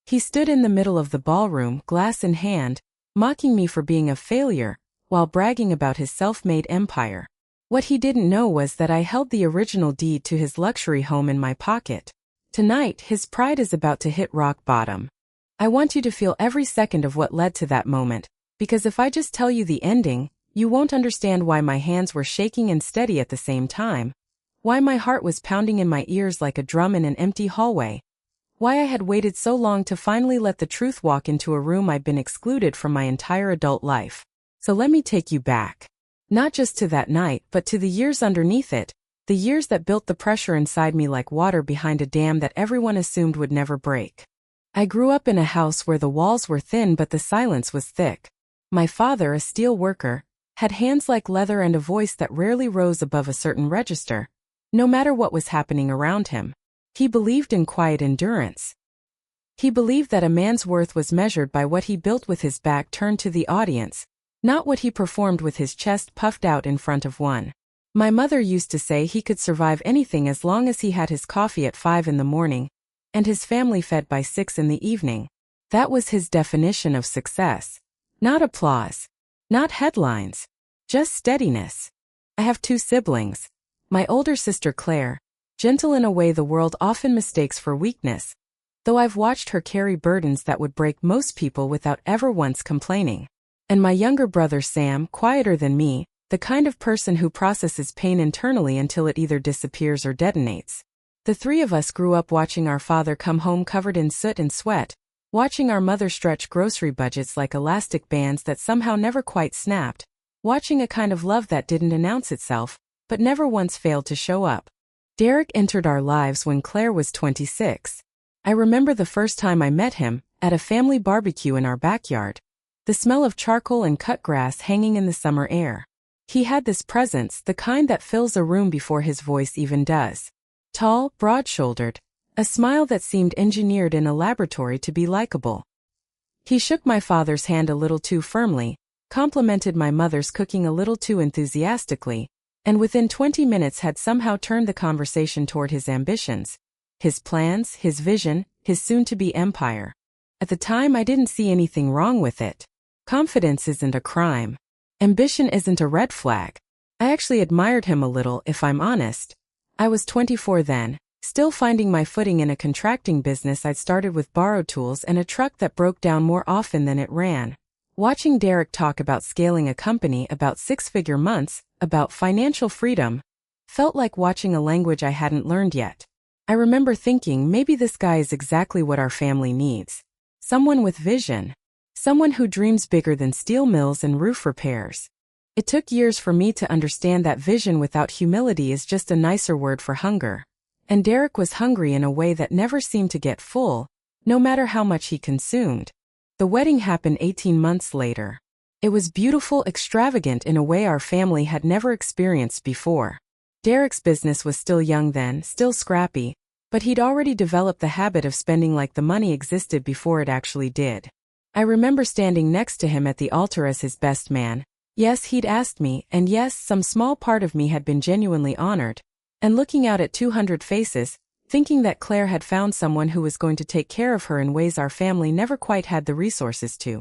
He stood in the middle of the ballroom, glass in hand, mocking me for being a failure, while bragging about his self-made empire. What he didn't know was that I held the original deed to his luxury home in my pocket. Tonight, his pride is about to hit rock bottom. I want you to feel every second of what led to that moment, because if I just tell you the ending, you won't understand why my hands were shaking and steady at the same time, why my heart was pounding in my ears like a drum in an empty hallway, why I had waited so long to finally let the truth walk into a room I'd been excluded from my entire adult life. So let me take you back. Not just to that night, but to the years underneath it, the years that built the pressure inside me like water behind a dam that everyone assumed would never break. I grew up in a house where the walls were thin but the silence was thick. My father, a steel worker, had hands like leather and a voice that rarely rose above a certain register, no matter what was happening around him. He believed in quiet endurance. He believed that a man's worth was measured by what he built with his back turned to the audience, not what he performed with his chest puffed out in front of one. My mother used to say he could survive anything as long as he had his coffee at 5 in the morning, and his family fed by 6 in the evening. That was his definition of success. Not applause. Not headlines. Just steadiness. I have 2 siblings. My older sister Claire, gentle in a way the world often mistakes for weakness, though I've watched her carry burdens that would break most people without ever once complaining. And my younger brother Sam, quieter than me, the kind of person who processes pain internally until it either disappears or detonates. The 3 of us grew up watching our father come home covered in soot and sweat, watching our mother stretch grocery budgets like elastic bands that somehow never quite snapped, watching a kind of love that didn't announce itself, but never once failed to show up. Derek entered our lives when Claire was 26. I remember the first time I met him, at a family barbecue in our backyard. The smell of charcoal and cut grass hanging in the summer air. He had this presence, the kind that fills a room before his voice even does. Tall, broad-shouldered, a smile that seemed engineered in a laboratory to be likable. He shook my father's hand a little too firmly, complimented my mother's cooking a little too enthusiastically, and within 20 minutes had somehow turned the conversation toward his ambitions, his plans, his vision, his soon-to-be empire. At the time I didn't see anything wrong with it. Confidence isn't a crime. Ambition isn't a red flag. I actually admired him a little, if I'm honest. I was 24 then, still finding my footing in a contracting business I'd started with borrowed tools and a truck that broke down more often than it ran. Watching Derek talk about scaling a company, about 6-figure months, about financial freedom, felt like watching a language I hadn't learned yet. I remember thinking maybe this guy is exactly what our family needs. Someone with vision. Someone who dreams bigger than steel mills and roof repairs. It took years for me to understand that vision without humility is just a nicer word for hunger. And Derek was hungry in a way that never seemed to get full, no matter how much he consumed. The wedding happened 18 months later. It was beautiful, extravagant in a way our family had never experienced before. Derek's business was still young then, still scrappy, but he'd already developed the habit of spending like the money existed before it actually did. I remember standing next to him at the altar as his best man. Yes, he'd asked me, and yes, some small part of me had been genuinely honored, and looking out at 200 faces, thinking that Claire had found someone who was going to take care of her in ways our family never quite had the resources to.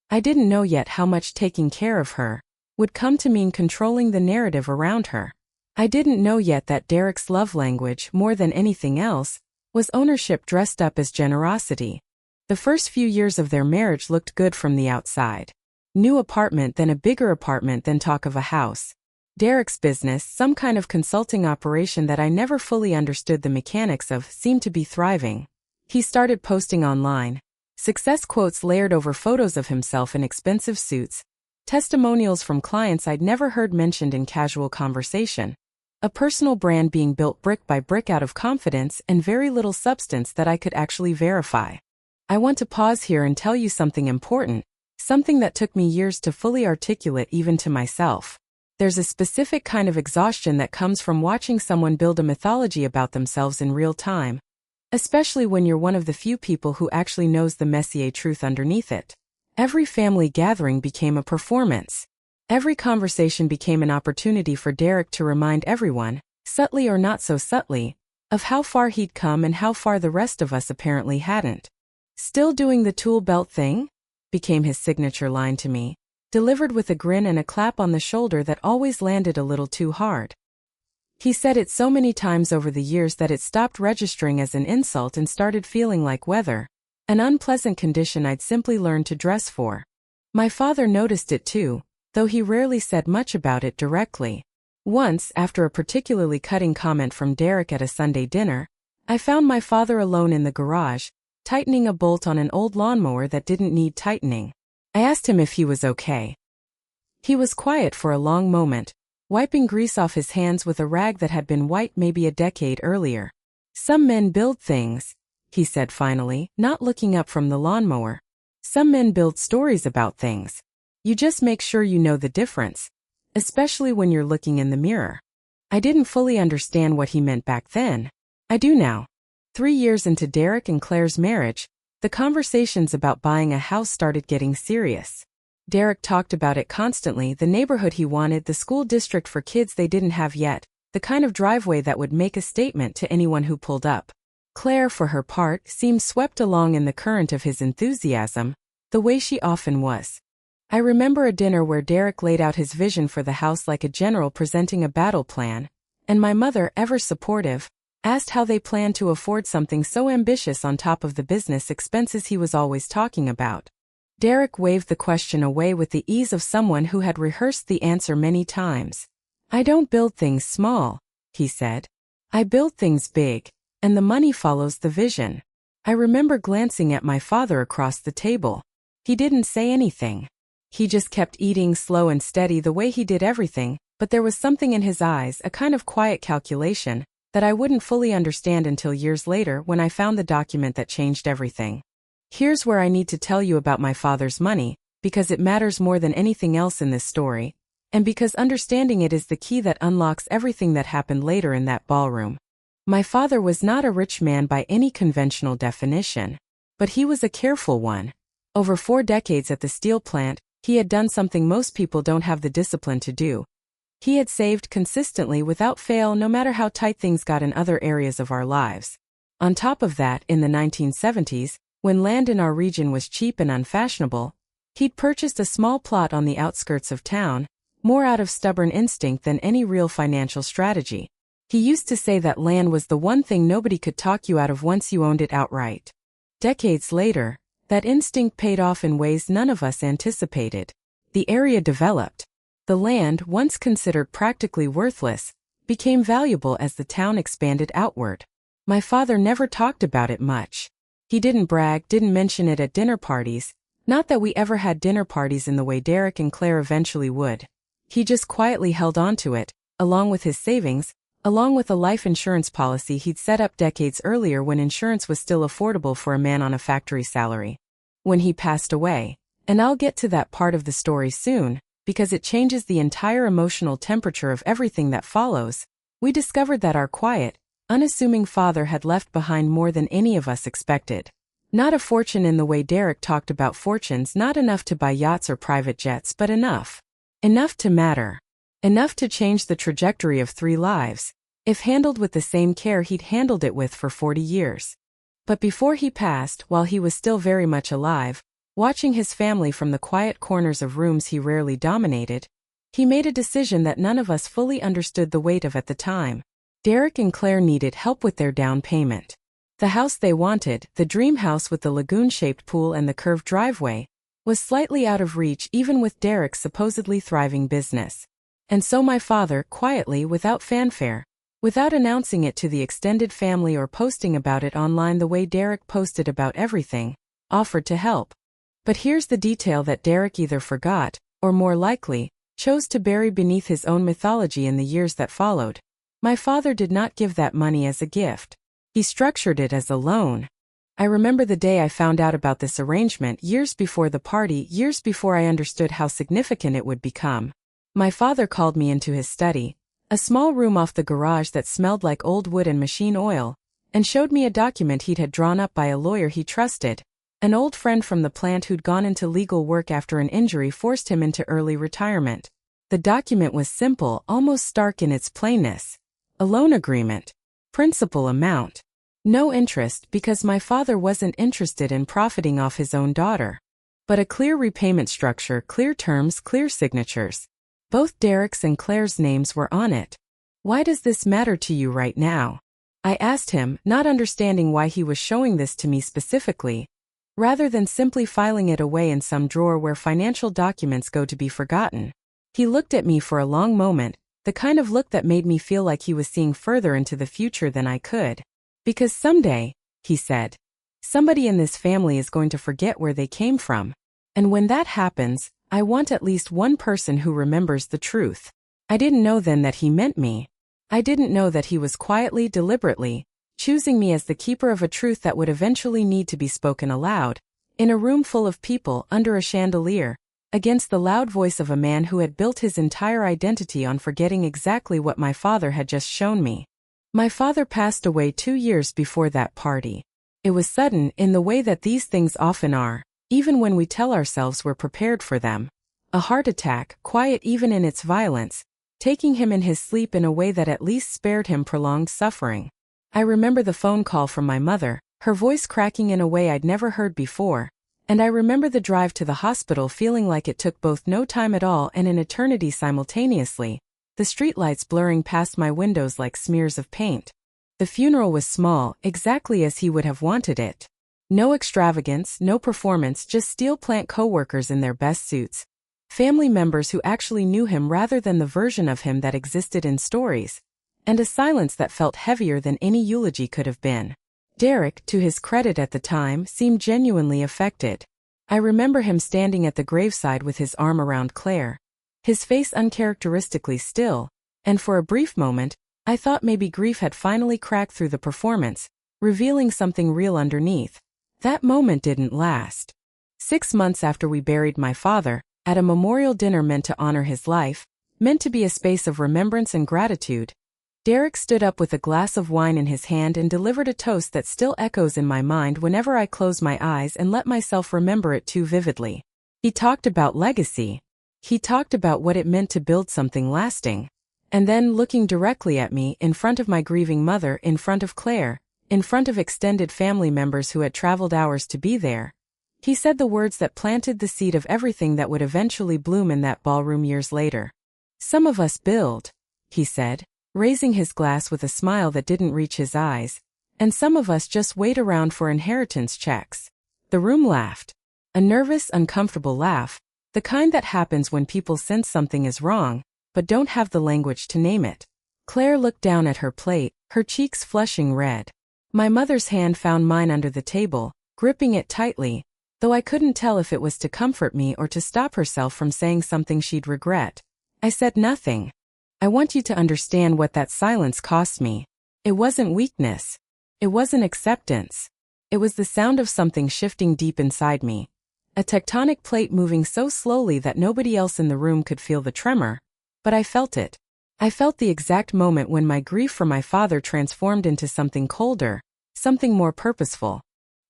I didn't know yet how much taking care of her would come to mean controlling the narrative around her. I didn't know yet that Derek's love language, more than anything else, was ownership dressed up as generosity. The first few years of their marriage looked good from the outside. New apartment, then a bigger apartment, then talk of a house. Derek's business, some kind of consulting operation that I never fully understood the mechanics of, seemed to be thriving. He started posting online. Success quotes layered over photos of himself in expensive suits. Testimonials from clients I'd never heard mentioned in casual conversation. A personal brand being built brick by brick out of confidence and very little substance that I could actually verify. I want to pause here and tell you something important, something that took me years to fully articulate even to myself. There's a specific kind of exhaustion that comes from watching someone build a mythology about themselves in real time, especially when you're one of the few people who actually knows the messier truth underneath it. Every family gathering became a performance. Every conversation became an opportunity for Derek to remind everyone, subtly or not so subtly, of how far he'd come and how far the rest of us apparently hadn't. "Still doing the tool belt thing?" became his signature line to me, delivered with a grin and a clap on the shoulder that always landed a little too hard. He said it so many times over the years that it stopped registering as an insult and started feeling like weather, an unpleasant condition I'd simply learned to dress for. My father noticed it too, though he rarely said much about it directly. Once, after a particularly cutting comment from Derek at a Sunday dinner, I found my father alone in the garage, tightening a bolt on an old lawnmower that didn't need tightening. I asked him if he was okay. He was quiet for a long moment, wiping grease off his hands with a rag that had been white maybe a decade earlier. "Some men build things," he said finally, not looking up from the lawnmower. "Some men build stories about things. You just make sure you know the difference, especially when you're looking in the mirror." I didn't fully understand what he meant back then. I do now. 3 years into Derek and Claire's marriage, the conversations about buying a house started getting serious. Derek talked about it constantly: the neighborhood he wanted, the school district for kids they didn't have yet, the kind of driveway that would make a statement to anyone who pulled up. Claire, for her part, seemed swept along in the current of his enthusiasm, the way she often was. I remember a dinner where Derek laid out his vision for the house like a general presenting a battle plan, and my mother, ever supportive, asked how they planned to afford something so ambitious on top of the business expenses he was always talking about. Derek waved the question away with the ease of someone who had rehearsed the answer many times. "I don't build things small," he said. "I build things big, and the money follows the vision." I remember glancing at my father across the table. He didn't say anything. He just kept eating, slow and steady the way he did everything, but there was something in his eyes, a kind of quiet calculation, that I wouldn't fully understand until years later when I found the document that changed everything. Here's where I need to tell you about my father's money, because it matters more than anything else in this story, and because understanding it is the key that unlocks everything that happened later in that ballroom. My father was not a rich man by any conventional definition, but he was a careful one. Over 4 decades at the steel plant, he had done something most people don't have the discipline to do. He had saved consistently without fail, no matter how tight things got in other areas of our lives. On top of that, in the 1970s, when land in our region was cheap and unfashionable, he'd purchased a small plot on the outskirts of town, more out of stubborn instinct than any real financial strategy. He used to say that land was the one thing nobody could talk you out of once you owned it outright. Decades later, that instinct paid off in ways none of us anticipated. The area developed. The land, once considered practically worthless, became valuable as the town expanded outward. My father never talked about it much. He didn't brag, didn't mention it at dinner parties, not that we ever had dinner parties in the way Derek and Claire eventually would. He just quietly held on to it, along with his savings, along with a life insurance policy he'd set up decades earlier when insurance was still affordable for a man on a factory salary. When he passed away, and I'll get to that part of the story soon, because it changes the entire emotional temperature of everything that follows, we discovered that our quiet, unassuming father had left behind more than any of us expected. Not a fortune in the way Derek talked about fortunes, not enough to buy yachts or private jets, but enough. Enough to matter. Enough to change the trajectory of 3 lives, if handled with the same care he'd handled it with for 40 years. But before he passed, while he was still very much alive, watching his family from the quiet corners of rooms he rarely dominated, he made a decision that none of us fully understood the weight of at the time. Derek and Claire needed help with their down payment. The house they wanted, the dream house with the lagoon-shaped pool and the curved driveway, was slightly out of reach even with Derek's supposedly thriving business. And so my father, quietly, without fanfare, without announcing it to the extended family or posting about it online the way Derek posted about everything, offered to help. But here's the detail that Derek either forgot, or more likely, chose to bury beneath his own mythology in the years that followed. My father did not give that money as a gift. He structured it as a loan. I remember the day I found out about this arrangement, years before the party, years before I understood how significant it would become. My father called me into his study, a small room off the garage that smelled like old wood and machine oil, and showed me a document he'd had drawn up by a lawyer he trusted. An old friend from the plant who'd gone into legal work after an injury forced him into early retirement. The document was simple, almost stark in its plainness. A loan agreement. Principal amount. No interest because my father wasn't interested in profiting off his own daughter. But a clear repayment structure, clear terms, clear signatures. Both Derek's and Claire's names were on it. Why does this matter to you right now? I asked him, not understanding why he was showing this to me specifically, rather than simply filing it away in some drawer where financial documents go to be forgotten. He looked at me for a long moment, the kind of look that made me feel like he was seeing further into the future than I could. Because someday, he said, somebody in this family is going to forget where they came from. And when that happens, I want at least one person who remembers the truth. I didn't know then that he meant me. I didn't know that he was quietly, deliberately, choosing me as the keeper of a truth that would eventually need to be spoken aloud, in a room full of people under a chandelier, against the loud voice of a man who had built his entire identity on forgetting exactly what my father had just shown me. My father passed away 2 years before that party. It was sudden in the way that these things often are, even when we tell ourselves we're prepared for them. A heart attack, quiet even in its violence, taking him in his sleep in a way that at least spared him prolonged suffering. I remember the phone call from my mother, her voice cracking in a way I'd never heard before, and I remember the drive to the hospital feeling like it took both no time at all and an eternity simultaneously, the streetlights blurring past my windows like smears of paint. The funeral was small, exactly as he would have wanted it. No extravagance, no performance, just steel plant co-workers in their best suits. Family members who actually knew him rather than the version of him that existed in stories. And a silence that felt heavier than any eulogy could have been. Derek, to his credit at the time, seemed genuinely affected. I remember him standing at the graveside with his arm around Claire, his face uncharacteristically still, and for a brief moment, I thought maybe grief had finally cracked through the performance, revealing something real underneath. That moment didn't last. 6 months after we buried my father, at a memorial dinner meant to honor his life, meant to be a space of remembrance and gratitude, Derek stood up with a glass of wine in his hand and delivered a toast that still echoes in my mind whenever I close my eyes and let myself remember it too vividly. He talked about legacy. He talked about what it meant to build something lasting. And then, looking directly at me, in front of my grieving mother, in front of Claire, in front of extended family members who had traveled hours to be there, he said the words that planted the seed of everything that would eventually bloom in that ballroom years later. Some of us build, he said, raising his glass with a smile that didn't reach his eyes, and some of us just wait around for inheritance checks. The room laughed. A nervous, uncomfortable laugh, the kind that happens when people sense something is wrong, but don't have the language to name it. Claire looked down at her plate, her cheeks flushing red. My mother's hand found mine under the table, gripping it tightly, though I couldn't tell if it was to comfort me or to stop herself from saying something she'd regret. I said nothing. I want you to understand what that silence cost me. It wasn't weakness. It wasn't acceptance. It was the sound of something shifting deep inside me. A tectonic plate moving so slowly that nobody else in the room could feel the tremor. But I felt it. I felt the exact moment when my grief for my father transformed into something colder, something more purposeful.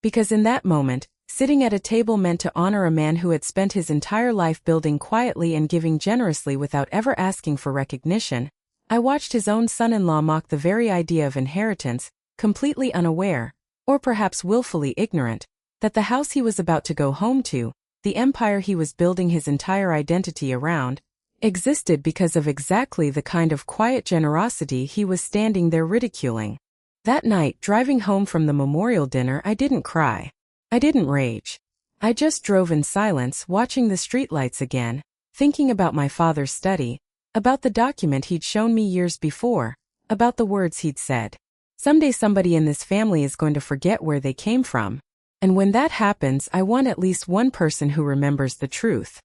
Because in that moment, sitting at a table meant to honor a man who had spent his entire life building quietly and giving generously without ever asking for recognition, I watched his own son-in-law mock the very idea of inheritance, completely unaware, or perhaps willfully ignorant, that the house he was about to go home to, the empire he was building his entire identity around, existed because of exactly the kind of quiet generosity he was standing there ridiculing. That night, driving home from the memorial dinner, I didn't cry. I didn't rage. I just drove in silence, watching the streetlights again, thinking about my father's study, about the document he'd shown me years before, about the words he'd said. Someday somebody in this family is going to forget where they came from. And when that happens, I want at least one person who remembers the truth.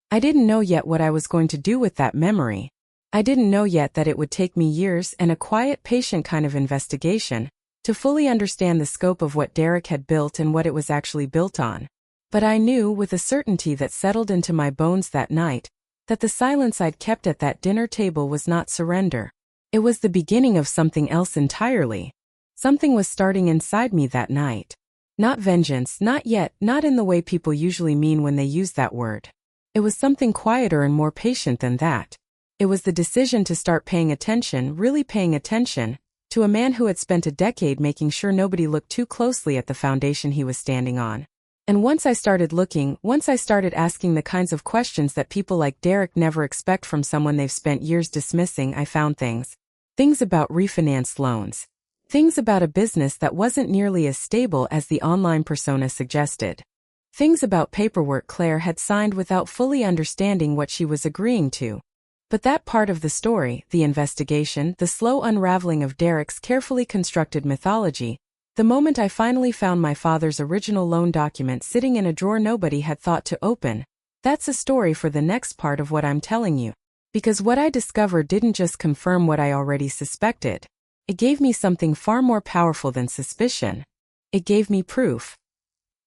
I didn't know yet what I was going to do with that memory. I didn't know yet that it would take me years and a quiet, patient kind of investigation to fully understand the scope of what Derek had built and what it was actually built on. But I knew, with a certainty that settled into my bones that night, that the silence I'd kept at that dinner table was not surrender. It was the beginning of something else entirely. Something was starting inside me that night. Not vengeance, not yet, not in the way people usually mean when they use that word. It was something quieter and more patient than that. It was the decision to start paying attention, really paying attention, to a man who had spent a decade making sure nobody looked too closely at the foundation he was standing on. And once I started asking the kinds of questions that people like Derek never expect from someone they've spent years dismissing, I found things. Things about refinanced loans. Things about a business that wasn't nearly as stable as the online persona suggested. Things about paperwork Claire had signed without fully understanding what she was agreeing to. But that part of the story, the investigation, the slow unraveling of Derek's carefully constructed mythology, the moment I finally found my father's original loan document sitting in a drawer nobody had thought to open, that's a story for the next part of what I'm telling you. Because what I discovered didn't just confirm what I already suspected. It gave me something far more powerful than suspicion. It gave me proof.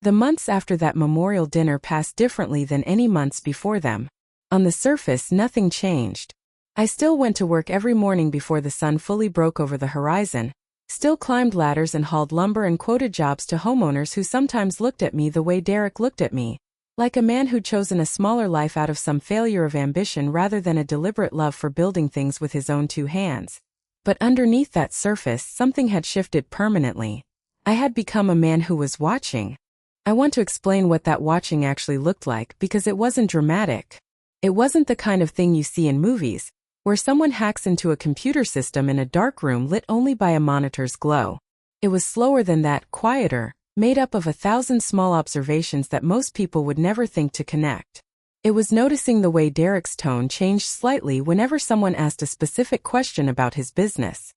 The months after that memorial dinner passed differently than any months before them. On the surface, nothing changed. I still went to work every morning before the sun fully broke over the horizon, still climbed ladders and hauled lumber and quoted jobs to homeowners who sometimes looked at me the way Derek looked at me, like a man who'd chosen a smaller life out of some failure of ambition rather than a deliberate love for building things with his own two hands. But underneath that surface, something had shifted permanently. I had become a man who was watching. I want to explain what that watching actually looked like because it wasn't dramatic. It wasn't the kind of thing you see in movies, where someone hacks into a computer system in a dark room lit only by a monitor's glow. It was slower than that, quieter, made up of 1,000 small observations that most people would never think to connect. It was noticing the way Derek's tone changed slightly whenever someone asked a specific question about his business.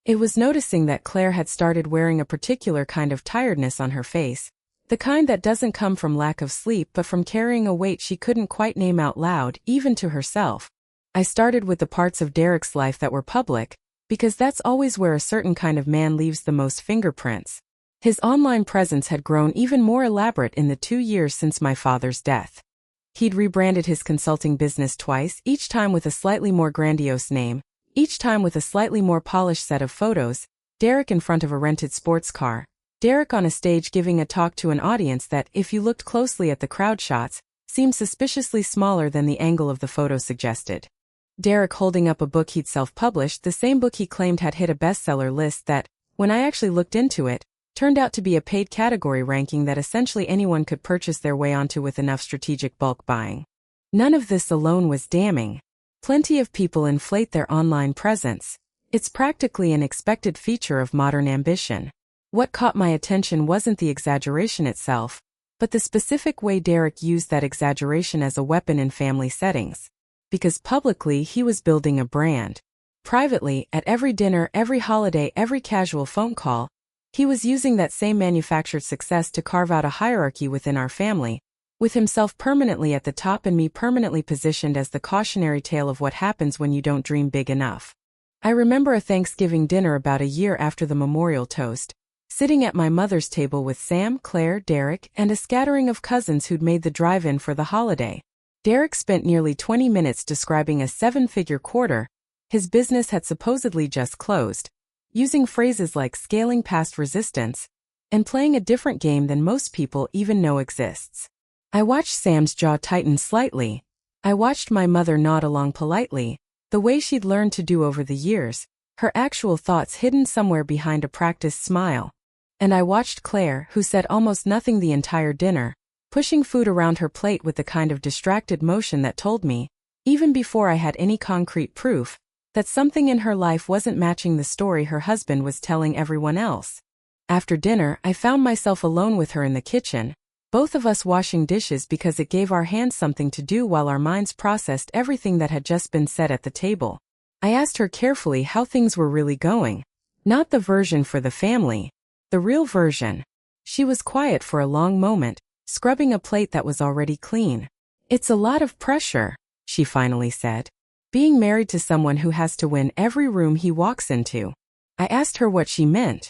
It was noticing that Claire had started wearing a particular kind of tiredness on her face, the kind that doesn't come from lack of sleep but from carrying a weight she couldn't quite name out loud, even to herself. I started with the parts of Derek's life that were public, because that's always where a certain kind of man leaves the most fingerprints. His online presence had grown even more elaborate in the 2 years since my father's death. He'd rebranded his consulting business twice, each time with a slightly more grandiose name, each time with a slightly more polished set of photos, Derek in front of a rented sports car, Derek on a stage giving a talk to an audience that, if you looked closely at the crowd shots, seemed suspiciously smaller than the angle of the photo suggested. Derek holding up a book he'd self-published, the same book he claimed had hit a bestseller list that, when I actually looked into it, turned out to be a paid category ranking that essentially anyone could purchase their way onto with enough strategic bulk buying. None of this alone was damning. Plenty of people inflate their online presence. It's practically an expected feature of modern ambition. What caught my attention wasn't the exaggeration itself, but the specific way Derek used that exaggeration as a weapon in family settings. Because publicly he was building a brand. Privately, at every dinner, every holiday, every casual phone call, he was using that same manufactured success to carve out a hierarchy within our family, with himself permanently at the top and me permanently positioned as the cautionary tale of what happens when you don't dream big enough. I remember a Thanksgiving dinner about a year after the memorial toast, sitting at my mother's table with Sam, Claire, Derek, and a scattering of cousins who'd made the drive-in for the holiday. Derek spent nearly 20 minutes describing a 7-figure quarter his business had supposedly just closed, using phrases like scaling past resistance, and playing a different game than most people even know exists. I watched Sam's jaw tighten slightly. I watched my mother nod along politely, the way she'd learned to do over the years, her actual thoughts hidden somewhere behind a practiced smile. And I watched Claire, who said almost nothing the entire dinner, pushing food around her plate with the kind of distracted motion that told me, even before I had any concrete proof, that something in her life wasn't matching the story her husband was telling everyone else. After dinner, I found myself alone with her in the kitchen, both of us washing dishes because it gave our hands something to do while our minds processed everything that had just been said at the table. I asked her carefully how things were really going. Not the version for the family, the real version. She was quiet for a long moment, scrubbing a plate that was already clean. "It's a lot of pressure," she finally said. "Being married to someone who has to win every room he walks into." I asked her what she meant.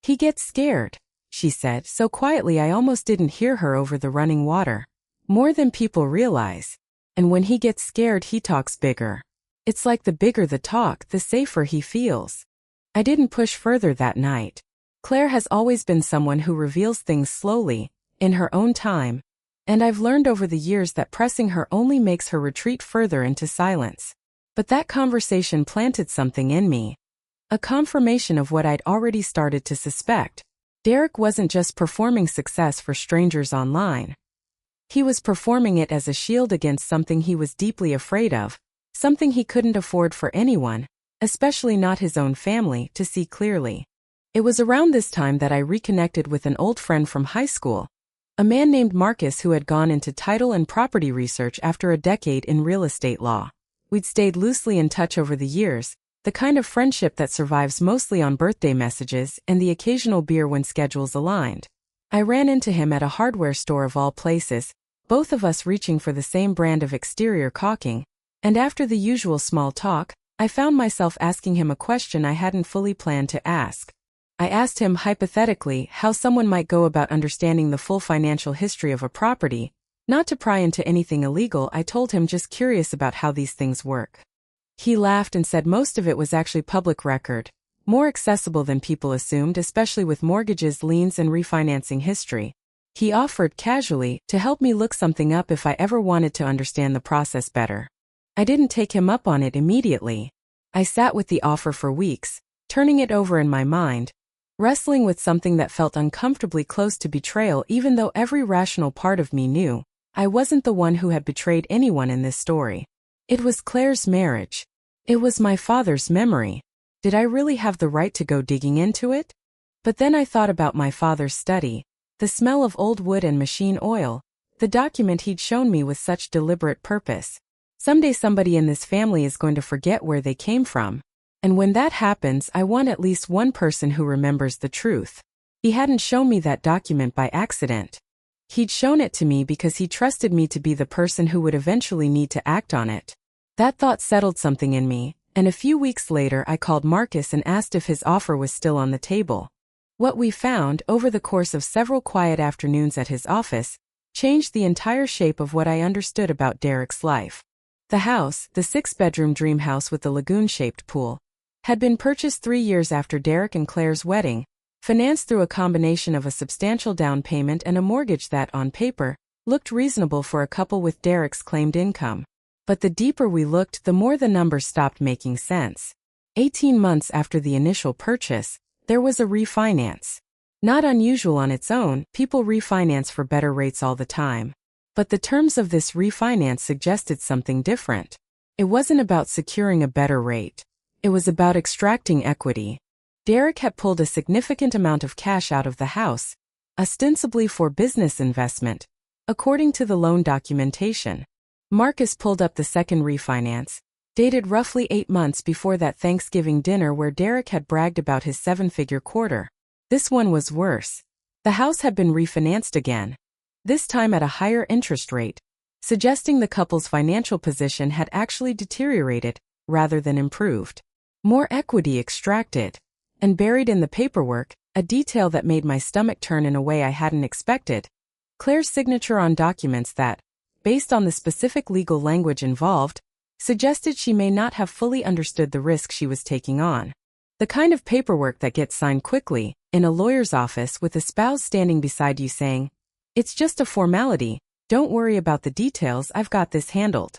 "He gets scared," she said, so quietly I almost didn't hear her over the running water. "More than people realize. And when he gets scared, he talks bigger. It's like the bigger the talk, the safer he feels." I didn't push further that night. Claire has always been someone who reveals things slowly, in her own time, and I've learned over the years that pressing her only makes her retreat further into silence. But that conversation planted something in me. A confirmation of what I'd already started to suspect. Derek wasn't just performing success for strangers online. He was performing it as a shield against something he was deeply afraid of, something he couldn't afford for anyone, especially not his own family, to see clearly. It was around this time that I reconnected with an old friend from high school, a man named Marcus who had gone into title and property research after a decade in real estate law. We'd stayed loosely in touch over the years, the kind of friendship that survives mostly on birthday messages and the occasional beer when schedules aligned. I ran into him at a hardware store of all places, both of us reaching for the same brand of exterior caulking, and after the usual small talk, I found myself asking him a question I hadn't fully planned to ask. I asked him hypothetically how someone might go about understanding the full financial history of a property. Not to pry into anything illegal, I told him, just curious about how these things work. He laughed and said most of it was actually public record, more accessible than people assumed, especially with mortgages, liens, and refinancing history. He offered casually to help me look something up if I ever wanted to understand the process better. I didn't take him up on it immediately. I sat with the offer for weeks, turning it over in my mind, wrestling with something that felt uncomfortably close to betrayal, even though every rational part of me knew I wasn't the one who had betrayed anyone in this story. It was Claire's marriage. It was my father's memory. Did I really have the right to go digging into it? But then I thought about my father's study, the smell of old wood and machine oil, the document he'd shown me with such deliberate purpose. Someday somebody in this family is going to forget where they came from. And when that happens, I want at least one person who remembers the truth. He hadn't shown me that document by accident. He'd shown it to me because he trusted me to be the person who would eventually need to act on it. That thought settled something in me, and a few weeks later I called Marcus and asked if his offer was still on the table. What we found, over the course of several quiet afternoons at his office, changed the entire shape of what I understood about Derek's life. The house, the 6-bedroom dream house with the lagoon-shaped pool, had been purchased 3 years after Derek and Claire's wedding, financed through a combination of a substantial down payment and a mortgage that, on paper, looked reasonable for a couple with Derek's claimed income. But the deeper we looked, the more the numbers stopped making sense. 18 months after the initial purchase, there was a refinance. Not unusual on its own, people refinance for better rates all the time. But the terms of this refinance suggested something different. It wasn't about securing a better rate. It was about extracting equity. Derek had pulled a significant amount of cash out of the house, ostensibly for business investment, according to the loan documentation. Marcus pulled up the second refinance, dated roughly 8 months before that Thanksgiving dinner where Derek had bragged about his 7-figure quarter. This one was worse. The house had been refinanced again, this time at a higher interest rate, suggesting the couple's financial position had actually deteriorated, rather than improved. More equity extracted. And buried in the paperwork, a detail that made my stomach turn in a way I hadn't expected. Claire's signature on documents that, based on the specific legal language involved, suggested she may not have fully understood the risk she was taking on. The kind of paperwork that gets signed quickly, in a lawyer's office with a spouse standing beside you saying, "It's just a formality, don't worry about the details, I've got this handled."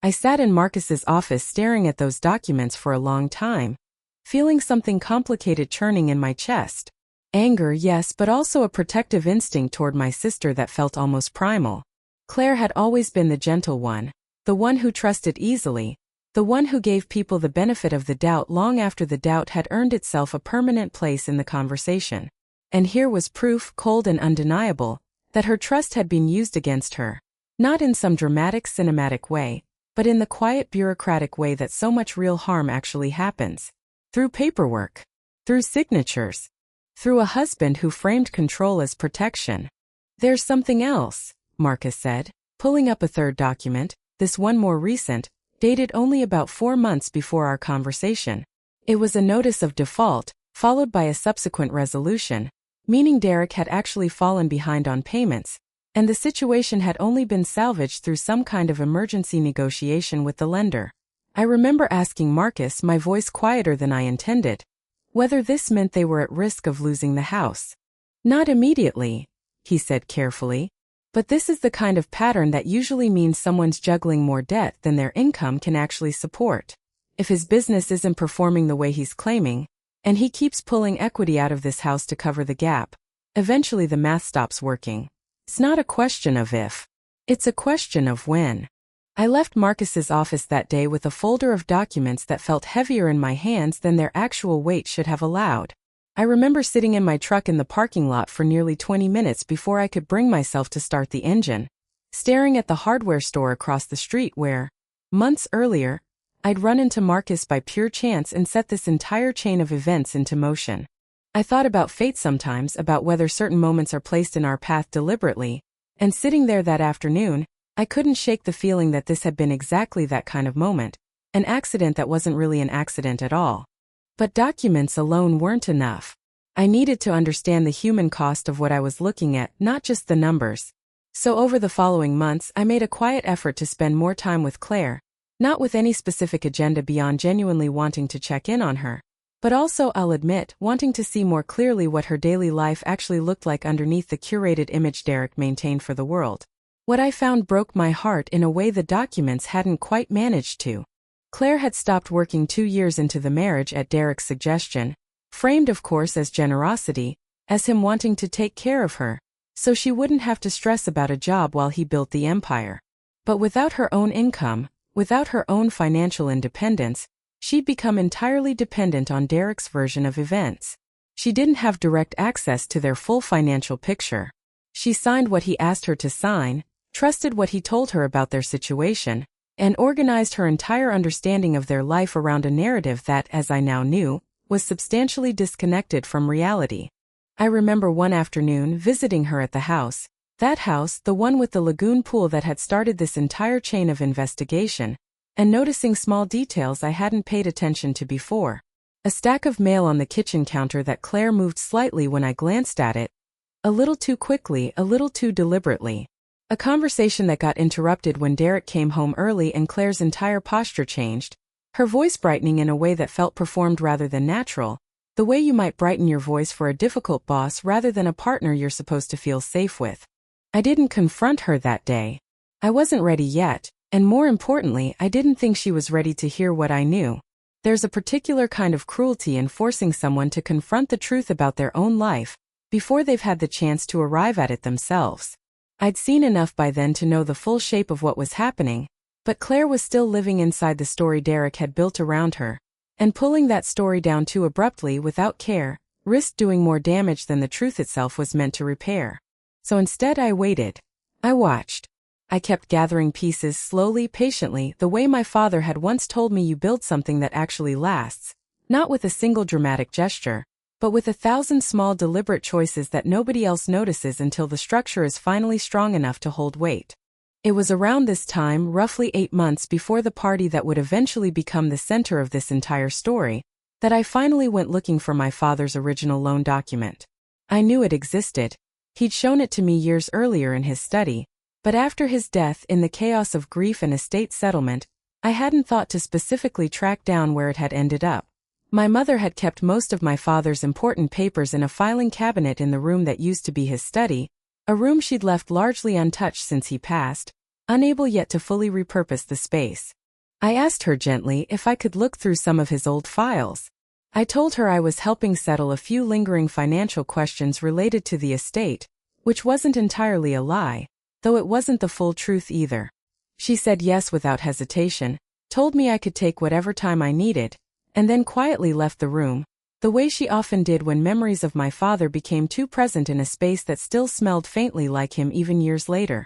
I sat in Marcus's office staring at those documents for a long time, feeling something complicated churning in my chest. Anger, yes, but also a protective instinct toward my sister that felt almost primal. Claire had always been the gentle one, the one who trusted easily, the one who gave people the benefit of the doubt long after the doubt had earned itself a permanent place in the conversation. And here was proof, cold and undeniable, that her trust had been used against her. Not in some dramatic cinematic way, but in the quiet bureaucratic way that so much real harm actually happens. Through paperwork. Through signatures. Through a husband who framed control as protection. "There's something else," Marcus said, pulling up a third document, this one more recent, dated only about 4 months before our conversation. It was a notice of default, followed by a subsequent resolution, meaning Derek had actually fallen behind on payments, and the situation had only been salvaged through some kind of emergency negotiation with the lender. I remember asking Marcus, my voice quieter than I intended, whether this meant they were at risk of losing the house. "Not immediately," he said carefully, "but this is the kind of pattern that usually means someone's juggling more debt than their income can actually support. If his business isn't performing the way he's claiming, And he keeps pulling equity out of this house to cover the gap. Eventually the math stops working. It's not a question of if. It's a question of when. I left Marcus's office that day with a folder of documents that felt heavier in my hands than their actual weight should have allowed. I remember sitting in my truck in the parking lot for nearly 20 minutes before I could bring myself to start the engine, staring at the hardware store across the street where, months earlier, I'd run into Marcus by pure chance and set this entire chain of events into motion. I thought about fate sometimes, about whether certain moments are placed in our path deliberately, and sitting there that afternoon, I couldn't shake the feeling that this had been exactly that kind of moment, an accident that wasn't really an accident at all. But documents alone weren't enough. I needed to understand the human cost of what I was looking at, not just the numbers. So over the following months, I made a quiet effort to spend more time with Claire, not with any specific agenda beyond genuinely wanting to check in on her, but also, I'll admit, wanting to see more clearly what her daily life actually looked like underneath the curated image Derek maintained for the world. What I found broke my heart in a way the documents hadn't quite managed to. Claire had stopped working 2 years into the marriage at Derek's suggestion, framed of course as generosity, as him wanting to take care of her, so she wouldn't have to stress about a job while he built the empire. But without her own income, without her own financial independence, she'd become entirely dependent on Derek's version of events. She didn't have direct access to their full financial picture. She signed what he asked her to sign, trusted what he told her about their situation, and organized her entire understanding of their life around a narrative that, as I now knew, was substantially disconnected from reality. I remember one afternoon visiting her at the house, that house, the one with the lagoon pool that had started this entire chain of investigation, and noticing small details I hadn't paid attention to before. A stack of mail on the kitchen counter that Claire moved slightly when I glanced at it, a little too quickly, a little too deliberately. A conversation that got interrupted when Derek came home early and Claire's entire posture changed, her voice brightening in a way that felt performed rather than natural, the way you might brighten your voice for a difficult boss rather than a partner you're supposed to feel safe with. I didn't confront her that day. I wasn't ready yet, and more importantly, I didn't think she was ready to hear what I knew. There's a particular kind of cruelty in forcing someone to confront the truth about their own life before they've had the chance to arrive at it themselves. I'd seen enough by then to know the full shape of what was happening, but Claire was still living inside the story Derek had built around her, and pulling that story down too abruptly without care risked doing more damage than the truth itself was meant to repair. So instead I waited. I watched. I kept gathering pieces slowly, patiently, the way my father had once told me you build something that actually lasts, not with a single dramatic gesture, but with 1,000 small deliberate choices that nobody else notices until the structure is finally strong enough to hold weight. It was around this time, roughly 8 months before the party that would eventually become the center of this entire story, that I finally went looking for my father's original loan document. I knew it existed. He'd shown it to me years earlier in his study, but after his death, in the chaos of grief and estate settlement, I hadn't thought to specifically track down where it had ended up. My mother had kept most of my father's important papers in a filing cabinet in the room that used to be his study, a room she'd left largely untouched since he passed, unable yet to fully repurpose the space. I asked her gently if I could look through some of his old files. I told her I was helping settle a few lingering financial questions related to the estate, which wasn't entirely a lie, though it wasn't the full truth either. She said yes without hesitation, told me I could take whatever time I needed, and then quietly left the room, the way she often did when memories of my father became too present in a space that still smelled faintly like him even years later.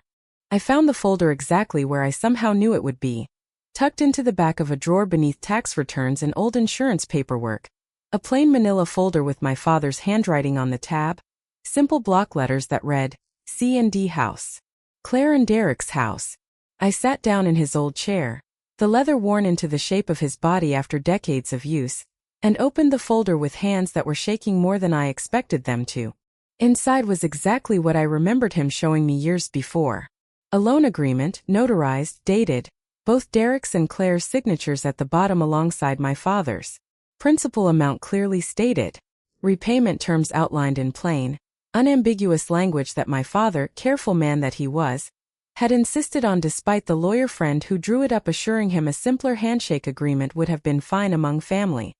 I found the folder exactly where I somehow knew it would be, tucked into the back of a drawer beneath tax returns and old insurance paperwork, a plain manila folder with my father's handwriting on the tab, simple block letters that read, C&D House. Claire and Derek's house. I sat down in his old chair, the leather worn into the shape of his body after decades of use, and opened the folder with hands that were shaking more than I expected them to. Inside was exactly what I remembered him showing me years before. A loan agreement, notarized, dated, both Derek's and Claire's signatures at the bottom alongside my father's. Principal amount clearly stated. Repayment terms outlined in plain, unambiguous language that my father, careful man that he was, had insisted on despite the lawyer friend who drew it up assuring him a simpler handshake agreement would have been fine among family.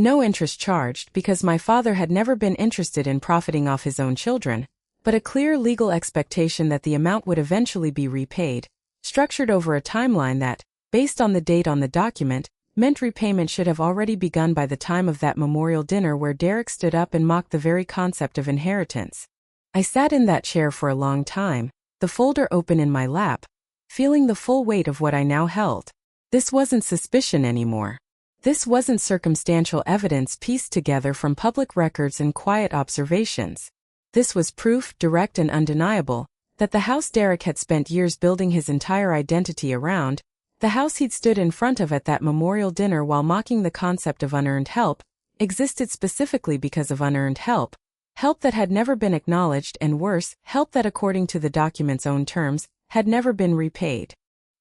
No interest charged because my father had never been interested in profiting off his own children, but a clear legal expectation that the amount would eventually be repaid, structured over a timeline that, based on the date on the document, meant repayment should have already begun by the time of that memorial dinner where Derek stood up and mocked the very concept of inheritance. I sat in that chair for a long time, the folder open in my lap, feeling the full weight of what I now held. This wasn't suspicion anymore. This wasn't circumstantial evidence pieced together from public records and quiet observations. This was proof, direct and undeniable, that the house Derek had spent years building his entire identity around, the house he'd stood in front of at that memorial dinner while mocking the concept of unearned help, existed specifically because of unearned help, help that had never been acknowledged and worse, help that according to the document's own terms, had never been repaid.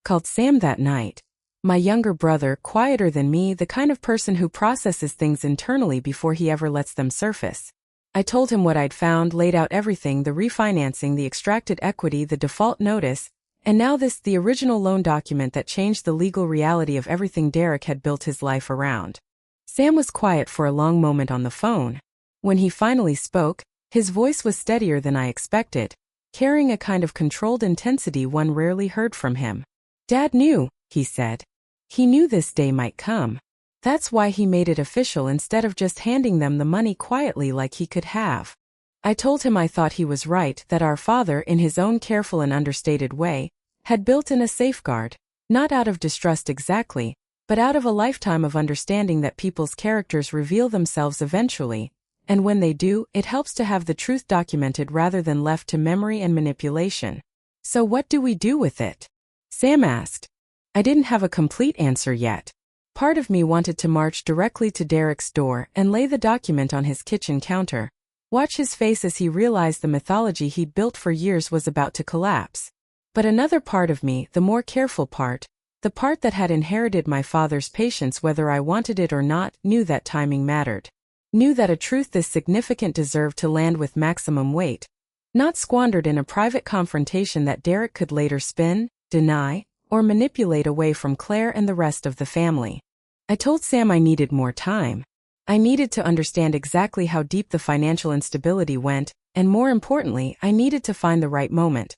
Called Sam that night. My younger brother, quieter than me, the kind of person who processes things internally before he ever lets them surface. I told him what I'd found, laid out everything, the refinancing, the extracted equity, the default notice, and now this, the original loan document that changed the legal reality of everything Derek had built his life around. Sam was quiet for a long moment on the phone. When he finally spoke, his voice was steadier than I expected, carrying a kind of controlled intensity one rarely heard from him. Dad knew, he said. He knew this day might come. That's why he made it official instead of just handing them the money quietly like he could have. I told him I thought he was right, that our father, in his own careful and understated way, had built in a safeguard, not out of distrust exactly, but out of a lifetime of understanding that people's characters reveal themselves eventually, and when they do, it helps to have the truth documented rather than left to memory and manipulation. So what do we do with it? Sam asked. I didn't have a complete answer yet. Part of me wanted to march directly to Derek's door and lay the document on his kitchen counter, watch his face as he realized the mythology he'd built for years was about to collapse. But another part of me, the more careful part, the part that had inherited my father's patience whether I wanted it or not, knew that timing mattered. Knew that a truth this significant deserved to land with maximum weight, not squandered in a private confrontation that Derek could later spin, deny, or manipulate away from Claire and the rest of the family. I told Sam I needed more time. I needed to understand exactly how deep the financial instability went, and more importantly, I needed to find the right moment.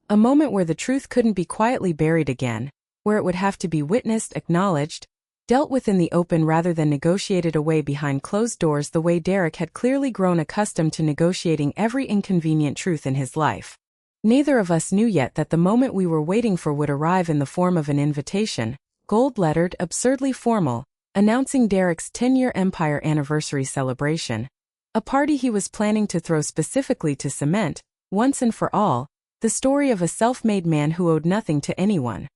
A moment where the truth couldn't be quietly buried again, where it would have to be witnessed, acknowledged, dealt with in the open rather than negotiated away behind closed doors the way Derek had clearly grown accustomed to negotiating every inconvenient truth in his life. Neither of us knew yet that the moment we were waiting for would arrive in the form of an invitation, gold-lettered, absurdly formal, announcing Derek's 10-year Empire anniversary celebration. A party he was planning to throw specifically to cement, once and for all, the story of a self-made man who owed nothing to anyone.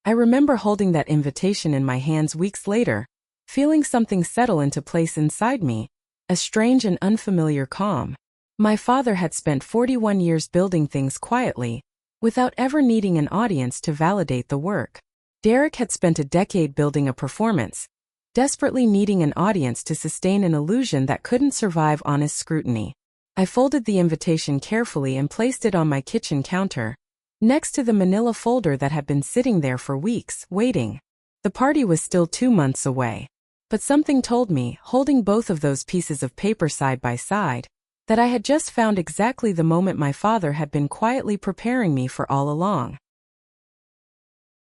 I remember holding that invitation in my hands weeks later, feeling something settle into place inside me, a strange and unfamiliar calm. My father had spent 41 years building things quietly, without ever needing an audience to validate the work. Derek had spent a decade building a performance, desperately needing an audience to sustain an illusion that couldn't survive honest scrutiny. I folded the invitation carefully and placed it on my kitchen counter, next to the manila folder that had been sitting there for weeks, waiting. The party was still 2 months away. But something told me, holding both of those pieces of paper side by side, that I had just found exactly the moment my father had been quietly preparing me for all along.